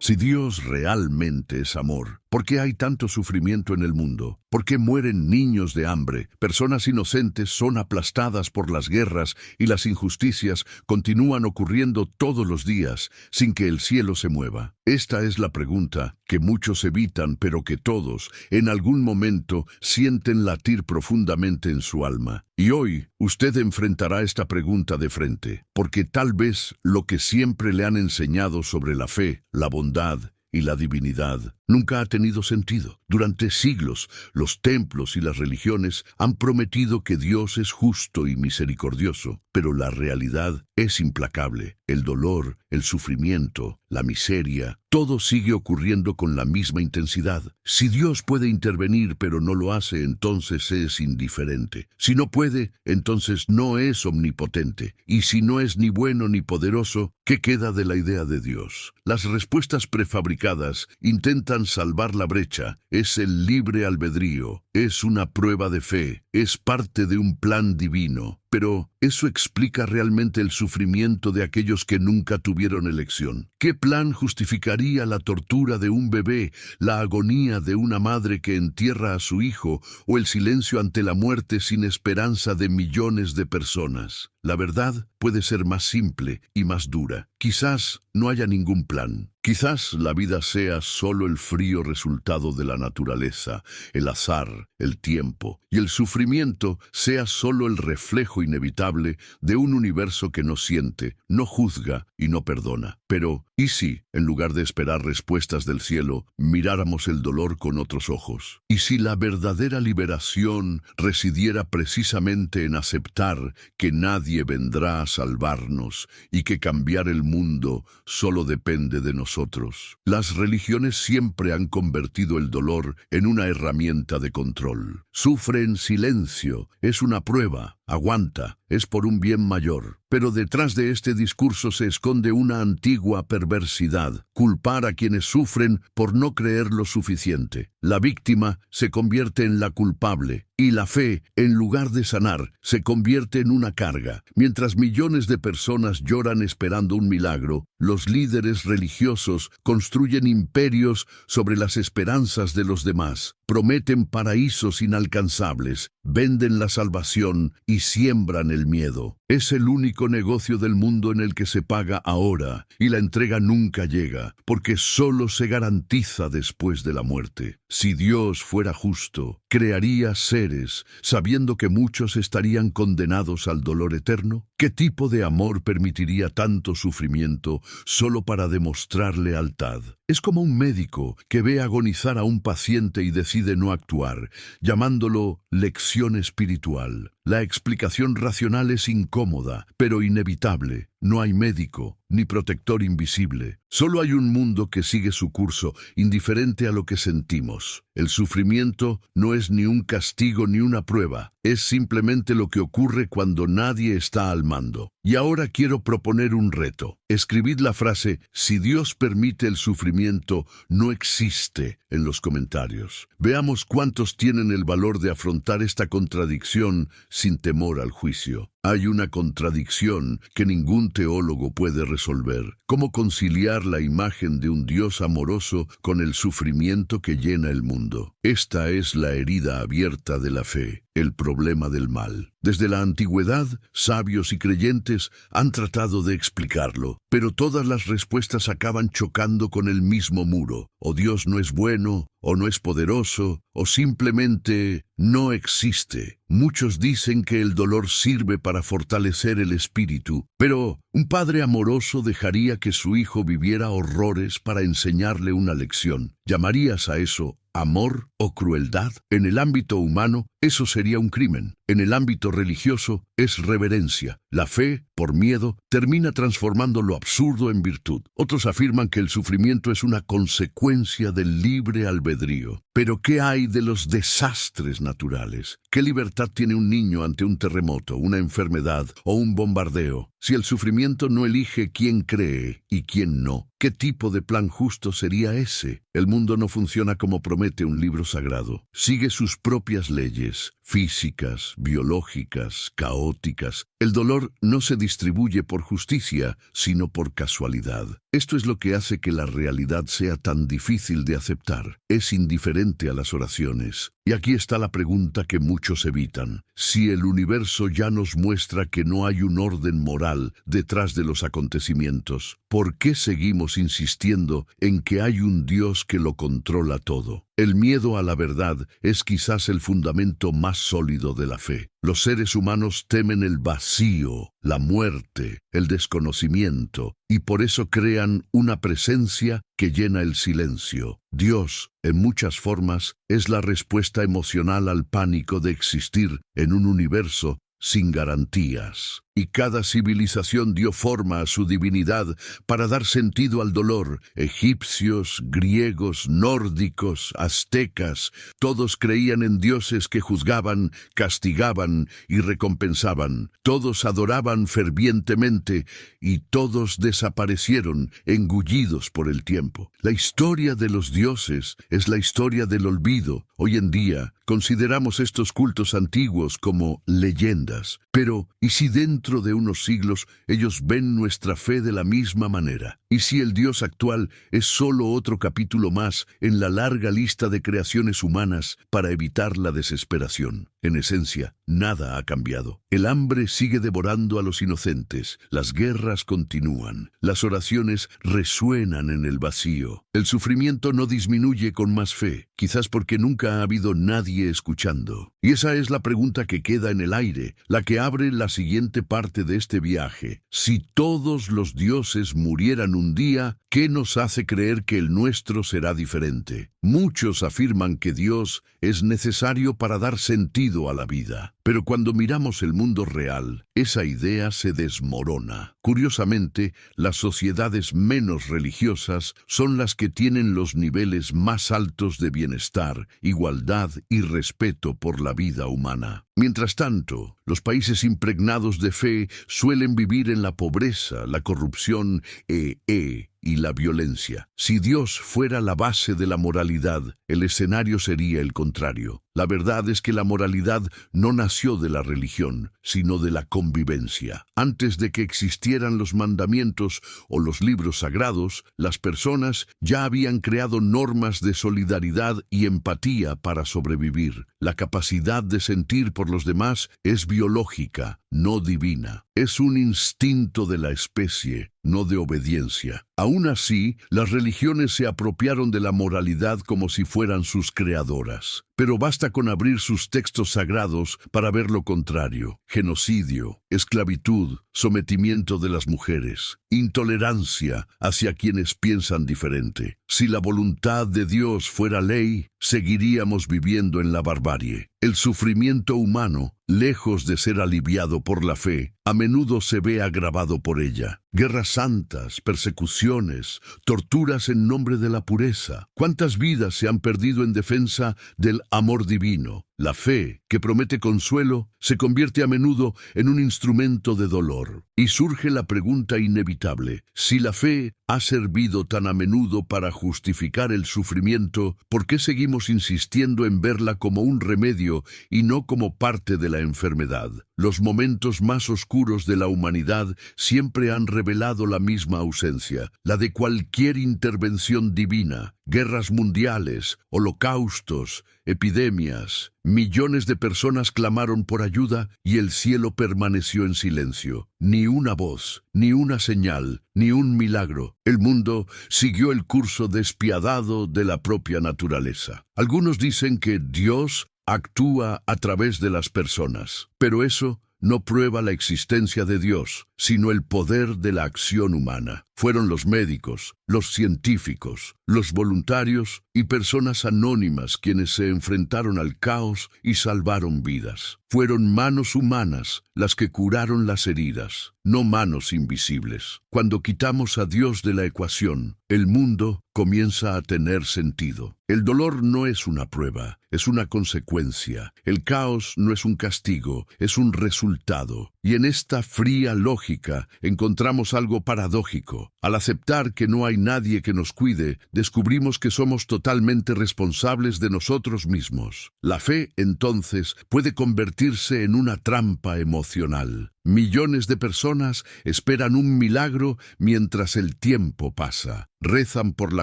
Si Dios realmente es amor, ¿por qué hay tanto sufrimiento en el mundo? ¿Por qué mueren niños de hambre? Personas inocentes son aplastadas por las guerras y las injusticias continúan ocurriendo todos los días sin que el cielo se mueva. Esta es la pregunta que muchos evitan, pero que todos, en algún momento, sienten latir profundamente en su alma. Y hoy, usted enfrentará esta pregunta de frente, porque tal vez lo que siempre le han enseñado sobre la fe, la bondad y la divinidad nunca ha tenido sentido. Durante siglos, los templos y las religiones han prometido que Dios es justo y misericordioso, pero la realidad es implacable. El dolor, el sufrimiento, la miseria, todo sigue ocurriendo con la misma intensidad. Si Dios puede intervenir pero no lo hace, entonces es indiferente. Si no puede, entonces no es omnipotente. Y si no es ni bueno ni poderoso, ¿qué queda de la idea de Dios? Las respuestas prefabricadas intentan salvar la brecha. Es el libre albedrío, es una prueba de fe, es parte de un plan divino. Pero, ¿eso explica realmente el sufrimiento de aquellos que nunca tuvieron elección? ¿Qué plan justificaría la tortura de un bebé, la agonía de una madre que entierra a su hijo o el silencio ante la muerte sin esperanza de millones de personas? La verdad puede ser más simple y más dura. Quizás no haya ningún plan. Quizás la vida sea solo el frío resultado de la naturaleza, el azar, el tiempo, y el sufrimiento sea solo el reflejo inevitable de un universo que no siente, no juzga y no perdona. Pero, ¿y si, en lugar de esperar respuestas del cielo, miráramos el dolor con otros ojos? ¿Y si la verdadera liberación residiera precisamente en aceptar que nadie vendrá a salvarnos y que cambiar el mundo solo depende de nosotros? Las religiones siempre han convertido el dolor en una herramienta de control. Sufre en silencio, es una prueba, aguanta, es por un bien mayor. Pero detrás de este discurso se esconde una antigua perversidad: culpar a quienes sufren por no creer lo suficiente. La víctima se convierte en la culpable, y la fe, en lugar de sanar, se convierte en una carga. Mientras millones de personas lloran esperando un milagro, los líderes religiosos construyen imperios sobre las esperanzas de los demás, prometen paraísos inalcanzables, venden la salvación y siembran el miedo. Es el único negocio del mundo en el que se paga ahora, y la entrega nunca llega, porque solo se garantiza después de la muerte. Si Dios fuera justo, ¿crearía seres sabiendo que muchos estarían condenados al dolor eterno? ¿Qué tipo de amor permitiría tanto sufrimiento solo para demostrar lealtad? Es como un médico que ve agonizar a un paciente y decide no actuar, llamándolo lección espiritual. La explicación racional es incómoda, pero inevitable. No hay médico, ni protector invisible. Solo hay un mundo que sigue su curso, indiferente a lo que sentimos. El sufrimiento no es ni un castigo ni una prueba. Es simplemente lo que ocurre cuando nadie está al mando. Y ahora quiero proponer un reto. Escribid la frase "si Dios permite el sufrimiento, no existe" en los comentarios. Veamos cuántos tienen el valor de afrontar esta contradicción sin temor al juicio. Hay una contradicción que ningún teólogo puede resolver: ¿cómo conciliar la imagen de un Dios amoroso con el sufrimiento que llena el mundo? Esta es la herida abierta de la fe, el problema del mal. Desde la antigüedad, sabios y creyentes han tratado de explicarlo, pero todas las respuestas acaban chocando con el mismo muro. O Dios no es bueno, o no es poderoso, o simplemente no existe. Muchos dicen que el dolor sirve para fortalecer el espíritu, pero un padre amoroso dejaría que su hijo viviera horrores para enseñarle una lección. ¿Llamarías a eso amor o crueldad? En el ámbito humano, eso sería un crimen. En el ámbito religioso, es reverencia. La fe, por miedo, termina transformando lo absurdo en virtud. Otros afirman que el sufrimiento es una consecuencia del libre albedrío. Pero ¿qué hay de los desastres naturales? ¿Qué libertad tiene un niño ante un terremoto, una enfermedad o un bombardeo? Si el sufrimiento no elige quién cree y quién no, ¿qué tipo de plan justo sería ese? El mundo no funciona como promete un libro sagrado. Sigue sus propias leyes, físicas, biológicas, caóticas. El dolor no se distribuye por justicia, sino por casualidad. Esto es lo que hace que la realidad sea tan difícil de aceptar. Es indiferente a las oraciones. Y aquí está la pregunta que muchos evitan. Si el universo ya nos muestra que no hay un orden moral detrás de los acontecimientos, ¿por qué seguimos insistiendo en que hay un Dios que lo controla todo? El miedo a la verdad es quizás el fundamento más sólido de la fe. Los seres humanos temen el vacío, la muerte, el desconocimiento, y por eso crean una presencia que llena el silencio. Dios, en muchas formas, es la respuesta emocional al pánico de existir en un universo sin garantías. Y cada civilización dio forma a su divinidad para dar sentido al dolor. Egipcios, griegos, nórdicos, aztecas, todos creían en dioses que juzgaban, castigaban y recompensaban. Todos adoraban fervientemente y todos desaparecieron, engullidos por el tiempo. La historia de los dioses es la historia del olvido. Hoy en día consideramos estos cultos antiguos como leyendas. Pero, ¿y si dentro de unos siglos ellos ven nuestra fe de la misma manera? ¿Y si el Dios actual es solo otro capítulo más en la larga lista de creaciones humanas para evitar la desesperación? En esencia, nada ha cambiado. El hambre sigue devorando a los inocentes, las guerras continúan, las oraciones resuenan en el vacío. El sufrimiento no disminuye con más fe, quizás porque nunca ha habido nadie escuchando. Y esa es la pregunta que queda en el aire, la que abre la siguiente parte de este viaje. Si todos los dioses murieran un día, ¿qué nos hace creer que el nuestro será diferente? Muchos afirman que Dios es necesario para dar sentido a la vida. Pero cuando miramos el mundo real, esa idea se desmorona. Curiosamente, las sociedades menos religiosas son las que tienen los niveles más altos de bienestar, igualdad y respeto por la vida humana. Mientras tanto, los países impregnados de fe suelen vivir en la pobreza, la corrupción y la violencia. Si Dios fuera la base de la moralidad, el escenario sería el contrario. La verdad es que la moralidad no nació de la religión, sino de la convivencia. Antes de que existieran los mandamientos o los libros sagrados, las personas ya habían creado normas de solidaridad y empatía para sobrevivir. La capacidad de sentir por los demás es biológica, no divina. Es un instinto de la especie, no de obediencia. Aún así, las religiones se apropiaron de la moralidad como si fueran sus creadoras. Pero basta con abrir sus textos sagrados para ver lo contrario: genocidio, esclavitud, sometimiento de las mujeres, intolerancia hacia quienes piensan diferente. Si la voluntad de Dios fuera ley, seguiríamos viviendo en la barbarie. El sufrimiento humano, lejos de ser aliviado por la fe, a menudo se ve agravado por ella. Guerras santas, persecuciones, torturas en nombre de la pureza. ¿Cuántas vidas se han perdido en defensa del amor divino? La fe, que promete consuelo, se convierte a menudo en un instrumento de dolor. Y surge la pregunta inevitable: si la fe ha servido tan a menudo para justificar el sufrimiento, ¿por qué seguimos insistiendo en verla como un remedio y no como parte de la enfermedad? Los momentos más oscuros de la humanidad siempre han revelado la misma ausencia, la de cualquier intervención divina. Guerras mundiales, holocaustos, epidemias. Millones de personas clamaron por ayuda y el cielo permaneció en silencio. Ni una voz, ni una señal, ni un milagro. El mundo siguió el curso despiadado de la propia naturaleza. Algunos dicen que Dios actúa a través de las personas, pero eso no prueba la existencia de Dios, sino el poder de la acción humana. Fueron los médicos, los científicos, los voluntarios y personas anónimas quienes se enfrentaron al caos y salvaron vidas. Fueron manos humanas las que curaron las heridas, no manos invisibles. Cuando quitamos a Dios de la ecuación, el mundo comienza a tener sentido. El dolor no es una prueba, es una consecuencia. El caos no es un castigo, es un resultado. Y en esta fría lógica encontramos algo paradójico. Al aceptar que no hay nadie que nos cuide, descubrimos que somos totalmente responsables de nosotros mismos. La fe, entonces, puede convertirse en una trampa emocional. Millones de personas esperan un milagro mientras el tiempo pasa. Rezan por la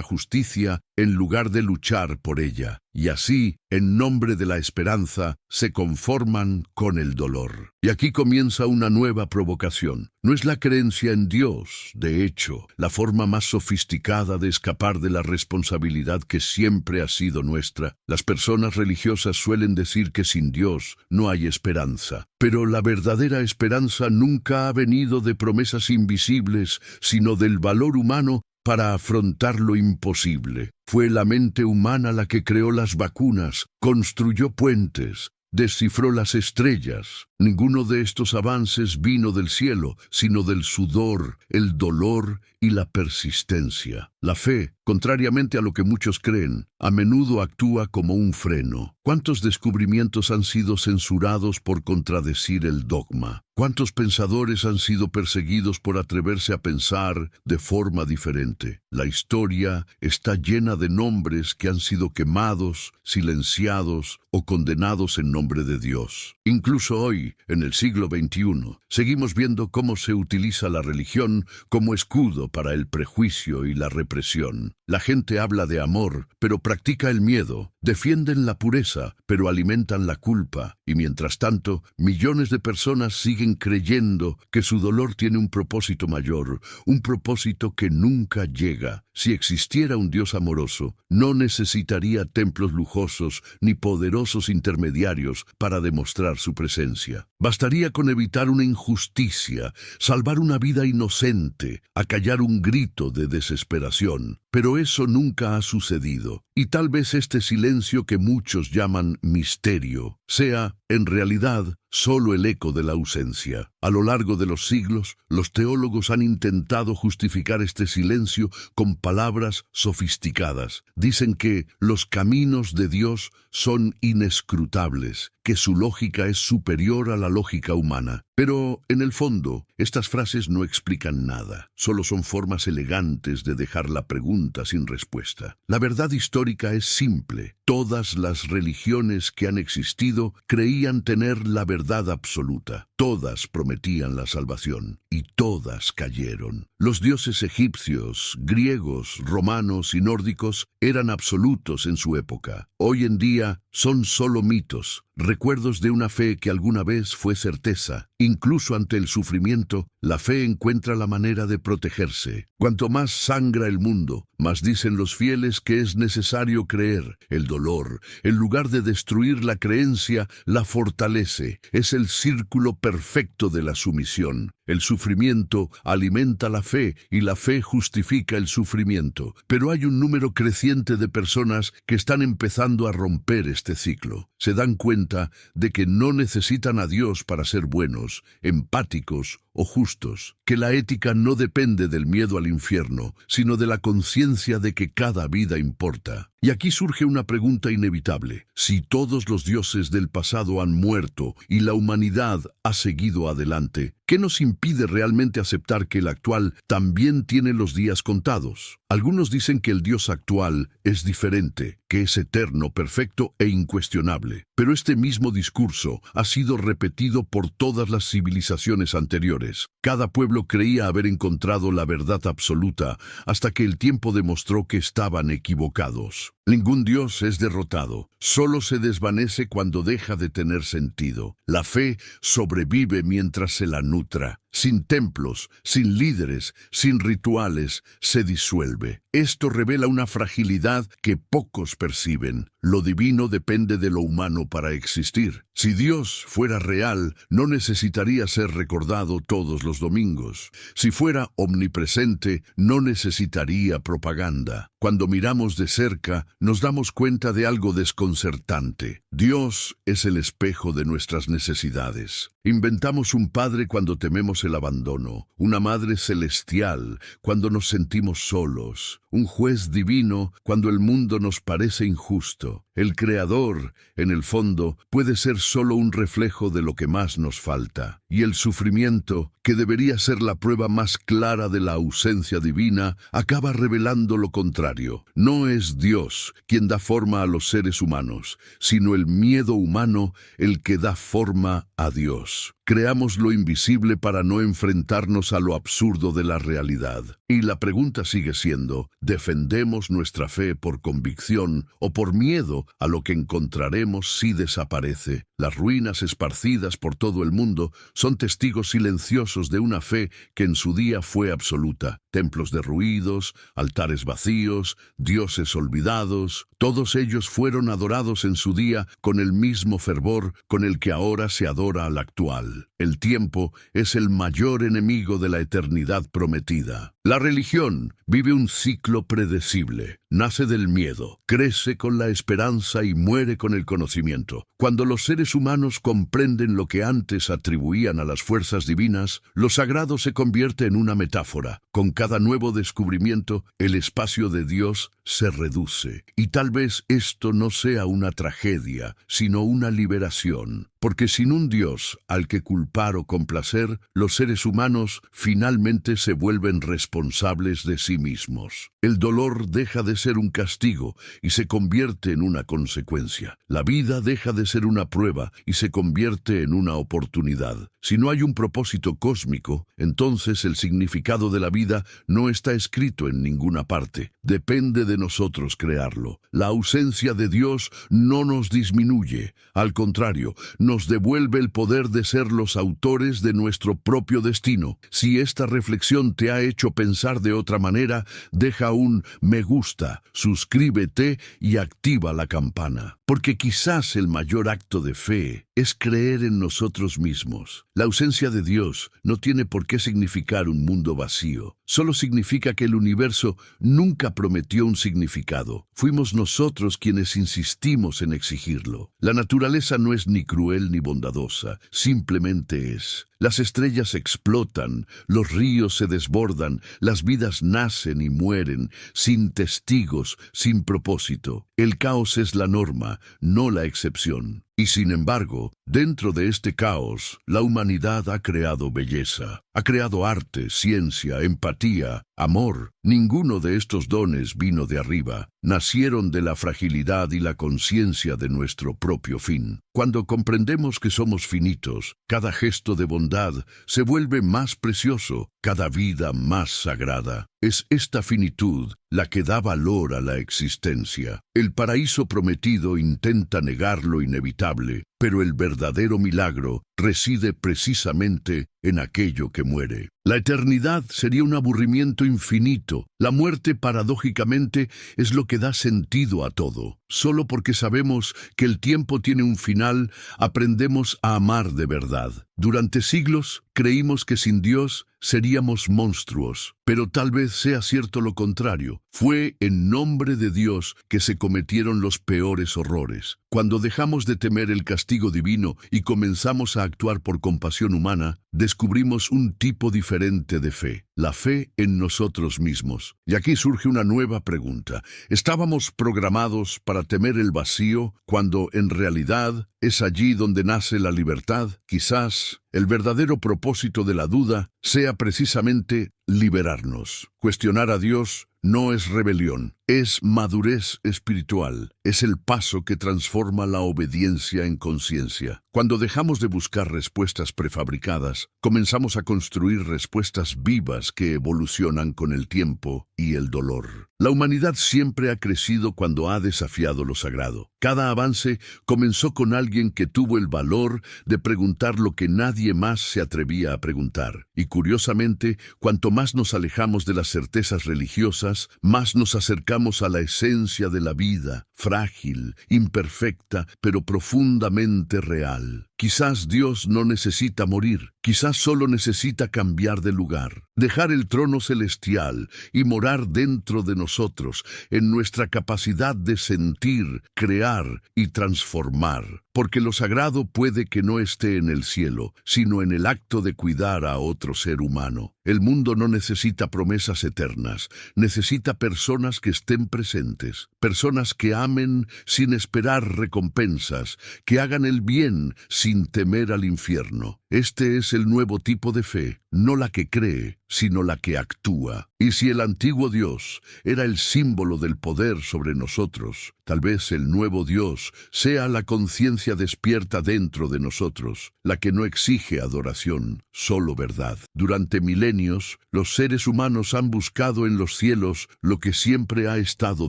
justicia en lugar de luchar por ella, y así, en nombre de la esperanza, se conforman con el dolor. Y aquí comienza una nueva provocación. No es la creencia en Dios, de hecho, la forma más sofisticada de escapar de la responsabilidad que siempre ha sido nuestra. Las personas religiosas suelen decir que sin Dios no hay esperanza. Pero la verdadera esperanza nunca ha venido de promesas invisibles, sino del valor humano para afrontar lo imposible. Fue la mente humana la que creó las vacunas, construyó puentes, descifró las estrellas. Ninguno de estos avances vino del cielo, sino del sudor, el dolor y la persistencia. La fe, contrariamente a lo que muchos creen, a menudo actúa como un freno. ¿Cuántos descubrimientos han sido censurados por contradecir el dogma? ¿Cuántos pensadores han sido perseguidos por atreverse a pensar de forma diferente? La historia está llena de nombres que han sido quemados, silenciados o condenados en nombre de Dios. Incluso hoy, en el siglo XXI, seguimos viendo cómo se utiliza la religión como escudo para el prejuicio y la represión. La gente habla de amor, pero practica el miedo. Defienden la pureza, pero alimentan la culpa. Y mientras tanto, millones de personas siguen creyendo que su dolor tiene un propósito mayor, un propósito que nunca llega. Si existiera un Dios amoroso, no necesitaría templos lujosos ni poderosos intermediarios para demostrar su presencia. Bastaría con evitar una injusticia, salvar una vida inocente, acallar un grito de desesperación. Pero eso nunca ha sucedido, y tal vez este silencio que muchos llaman misterio sea, en realidad, solo el eco de la ausencia. A lo largo de los siglos, los teólogos han intentado justificar este silencio con palabras sofisticadas. Dicen que los caminos de Dios son inescrutables, que su lógica es superior a la lógica humana. Pero, en el fondo, estas frases no explican nada. Solo son formas elegantes de dejar la pregunta sin respuesta. La verdad histórica es simple. Todas las religiones que han existido creían tener la verdad absoluta. Todas prometían la salvación, y todas cayeron. Los dioses egipcios, griegos, romanos y nórdicos eran absolutos en su época. Hoy en día son solo mitos, recuerdos de una fe que alguna vez fue certeza. Incluso ante el sufrimiento, la fe encuentra la manera de protegerse. Cuanto más sangra el mundo, más dicen los fieles que es necesario creer. El dolor, en lugar de destruir la creencia, la fortalece. Es el círculo perfecto de la sumisión. El sufrimiento alimenta la fe y la fe justifica el sufrimiento. Pero hay un número creciente de personas que están empezando a romper este ciclo. Se dan cuenta de que no necesitan a Dios para ser buenos, empáticos o justos, que la ética no depende del miedo al infierno, sino de la conciencia de que cada vida importa. Y aquí surge una pregunta inevitable. Si todos los dioses del pasado han muerto y la humanidad ha seguido adelante, ¿qué nos impide realmente aceptar que el actual también tiene los días contados? Algunos dicen que el Dios actual es diferente, que es eterno, perfecto e incuestionable. Pero este mismo discurso ha sido repetido por todas las civilizaciones anteriores. Cada pueblo creía haber encontrado la verdad absoluta hasta que el tiempo demostró que estaban equivocados. Ningún Dios es derrotado, solo se desvanece cuando deja de tener sentido. La fe sobrevive mientras se la nutra. Sin templos, sin líderes, sin rituales, se disuelve. Esto revela una fragilidad que pocos perciben. Lo divino depende de lo humano para existir. Si Dios fuera real, no necesitaría ser recordado todos los domingos. Si fuera omnipresente, no necesitaría propaganda. Cuando miramos de cerca, nos damos cuenta de algo desconcertante. Dios es el espejo de nuestras necesidades. Inventamos un padre cuando tememos el abandono, una madre celestial cuando nos sentimos solos, un juez divino cuando el mundo nos parece injusto. El Creador, en el fondo, puede ser solo un reflejo de lo que más nos falta. Y el sufrimiento, que debería ser la prueba más clara de la ausencia divina, acaba revelando lo contrario. No es Dios quien da forma a los seres humanos, sino el miedo humano el que da forma a Dios. Creamos lo invisible para no enfrentarnos a lo absurdo de la realidad. Y la pregunta sigue siendo, ¿defendemos nuestra fe por convicción o por miedo a lo que encontraremos si desaparece? Las ruinas esparcidas por todo el mundo son testigos silenciosos de una fe que en su día fue absoluta. Templos derruidos, altares vacíos, dioses olvidados, todos ellos fueron adorados en su día con el mismo fervor con el que ahora se adora al actual. El tiempo es el mayor enemigo de la eternidad prometida. La religión vive un ciclo predecible. Nace del miedo, crece con la esperanza y muere con el conocimiento. Cuando los seres humanos comprenden lo que antes atribuían a las fuerzas divinas, lo sagrado se convierte en una metáfora. Con cada nuevo descubrimiento, el espacio de Dios se reduce. Y tal vez esto no sea una tragedia, sino una liberación. Porque sin un Dios al que culpar o complacer, los seres humanos finalmente se vuelven responsables de sí mismos. El dolor deja de ser un castigo y se convierte en una consecuencia. La vida deja de ser una prueba y se convierte en una oportunidad. Si no hay un propósito cósmico, entonces el significado de la vida no está escrito en ninguna parte. Depende de nosotros crearlo. La ausencia de Dios no nos disminuye. Al contrario, nos devuelve el poder de ser los autores de nuestro propio destino. Si esta reflexión te ha hecho pensar de otra manera, deja un me gusta, suscríbete y activa la campana. Porque quizás el mayor acto de fe es creer en nosotros mismos. La ausencia de Dios no tiene por qué significar un mundo vacío. Solo significa que el universo nunca prometió un significado. Fuimos nosotros quienes insistimos en exigirlo. La naturaleza no es ni cruel ni bondadosa, simplemente es. Las estrellas explotan, los ríos se desbordan, las vidas nacen y mueren, sin testigos, sin propósito. El caos es la norma, no la excepción. Y sin embargo, dentro de este caos, la humanidad ha creado belleza, ha creado arte, ciencia, empatía, amor. Ninguno de estos dones vino de arriba, nacieron de la fragilidad y la conciencia de nuestro propio fin. Cuando comprendemos que somos finitos, cada gesto de bondad se vuelve más precioso, cada vida más sagrada. Es esta finitud la que da valor a la existencia. El paraíso prometido intenta negar lo inevitable, pero el verdadero milagro reside precisamente en aquello que muere. La eternidad sería un aburrimiento infinito. La muerte, paradójicamente, es lo que da sentido a todo. Solo porque sabemos que el tiempo tiene un final, aprendemos a amar de verdad. Durante siglos creímos que sin Dios seríamos monstruos, pero tal vez sea cierto lo contrario. Fue en nombre de Dios que se cometieron los peores horrores. Cuando dejamos de temer el castigo divino y comenzamos a actuar por compasión humana, descubrimos un tipo diferente de fe, la fe en nosotros mismos. Y aquí surge una nueva pregunta. ¿Estábamos programados para temer el vacío cuando en realidad es allí donde nace la libertad? Quizás el verdadero propósito de la duda sea precisamente liberarnos. Cuestionar a Dios no es rebelión, es madurez espiritual. Es el paso que transforma la obediencia en conciencia. Cuando dejamos de buscar respuestas prefabricadas, comenzamos a construir respuestas vivas que evolucionan con el tiempo y el dolor. La humanidad siempre ha crecido cuando ha desafiado lo sagrado. Cada avance comenzó con alguien que tuvo el valor de preguntar lo que nadie más se atrevía a preguntar. Y curiosamente, cuanto más nos alejamos de las certezas religiosas, más nos acercamos a la esencia de la vida, frágil, imperfecta, pero profundamente real. Quizás Dios no necesita morir, quizás solo necesita cambiar de lugar, dejar el trono celestial y morar dentro de nosotros, en nuestra capacidad de sentir, crear y transformar. Porque lo sagrado puede que no esté en el cielo, sino en el acto de cuidar a otro ser humano. El mundo no necesita promesas eternas, necesita personas que estén presentes, personas que amen sin esperar recompensas, que hagan el bien sin temer al infierno. Este es el nuevo tipo de fe, no la que cree, sino la que actúa. Y si el antiguo Dios era el símbolo del poder sobre nosotros, tal vez el nuevo Dios sea la conciencia despierta dentro de nosotros, la que no exige adoración, solo verdad. Durante milenios, los seres humanos han buscado en los cielos lo que siempre ha estado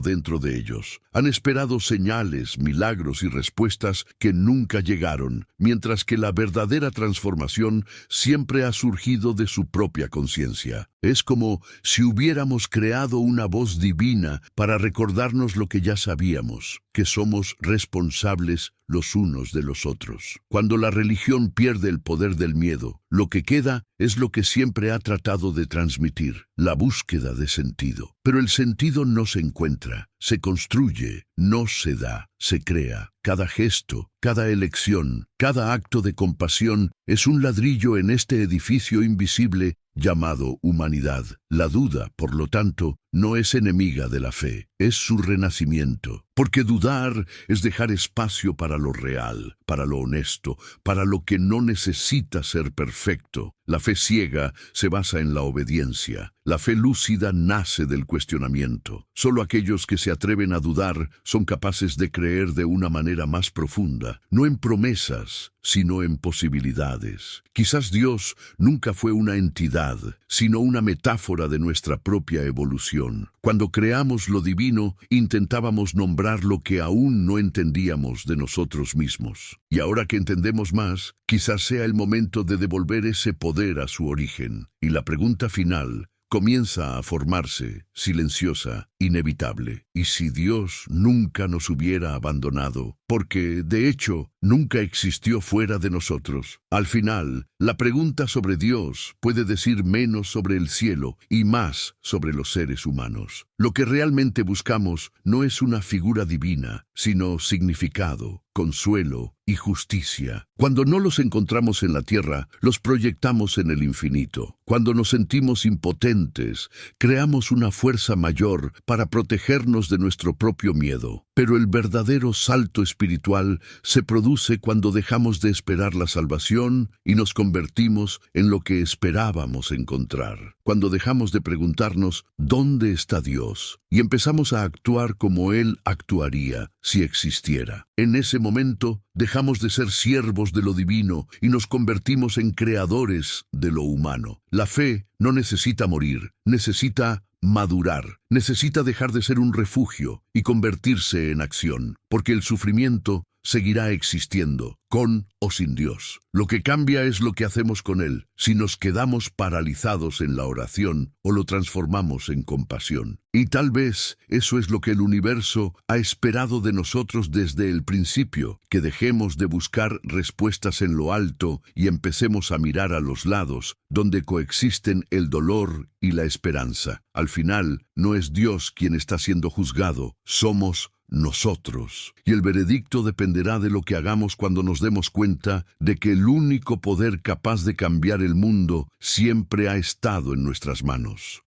dentro de ellos. Han esperado señales, milagros y respuestas que nunca llegaron, mientras que la verdadera transformación siempre ha surgido de su propia conciencia. Es como si hubiéramos creado una voz divina para recordarnos lo que ya sabíamos, que somos responsables los unos de los otros. Cuando la religión pierde el poder del miedo, lo que queda es lo que siempre ha tratado de transmitir, la búsqueda de sentido. Pero el sentido no se encuentra, se construye, no se da, se crea. Cada gesto, cada elección, cada acto de compasión es un ladrillo en este edificio invisible llamado humanidad. La duda, por lo tanto, no es enemiga de la fe, es su renacimiento. Porque dudar es dejar espacio para lo real, para lo honesto, para lo que no necesita ser perfecto. La fe ciega se basa en la obediencia. La fe lúcida nace del cuestionamiento. Solo aquellos que se atreven a dudar son capaces de creer de una manera más profunda, no en promesas, sino en posibilidades. Quizás Dios nunca fue una entidad, sino una metáfora de nuestra propia evolución. Cuando creamos lo divino, intentábamos nombrar lo que aún no entendíamos de nosotros mismos. Y ahora que entendemos más, quizás sea el momento de devolver ese poder a su origen. Y la pregunta final comienza a formarse, silenciosa, inevitable. ¿Y si Dios nunca nos hubiera abandonado? Porque, de hecho, nunca existió fuera de nosotros. Al final, la pregunta sobre Dios puede decir menos sobre el cielo y más sobre los seres humanos. Lo que realmente buscamos no es una figura divina, sino significado, consuelo y justicia. Cuando no los encontramos en la tierra, los proyectamos en el infinito. Cuando nos sentimos impotentes, creamos una fuerza mayor para protegernos de nuestro propio miedo. Pero el verdadero salto espiritual se produce cuando dejamos de esperar la salvación y nos convertimos en lo que esperábamos encontrar. Cuando dejamos de preguntarnos ¿dónde está Dios? Y empezamos a actuar como Él actuaría si existiera. En ese momento dejamos de ser siervos de lo divino y nos convertimos en creadores de lo humano. La fe no necesita morir, necesita madurar, necesita dejar de ser un refugio y convertirse en acción, porque el sufrimiento seguirá existiendo, con o sin Dios. Lo que cambia es lo que hacemos con Él, si nos quedamos paralizados en la oración o lo transformamos en compasión. Y tal vez eso es lo que el universo ha esperado de nosotros desde el principio, que dejemos de buscar respuestas en lo alto y empecemos a mirar a los lados, donde coexisten el dolor y la esperanza. Al final, no es Dios quien está siendo juzgado, somos nosotros. Y el veredicto dependerá de lo que hagamos cuando nos demos cuenta de que el único poder capaz de cambiar el mundo siempre ha estado en nuestras manos.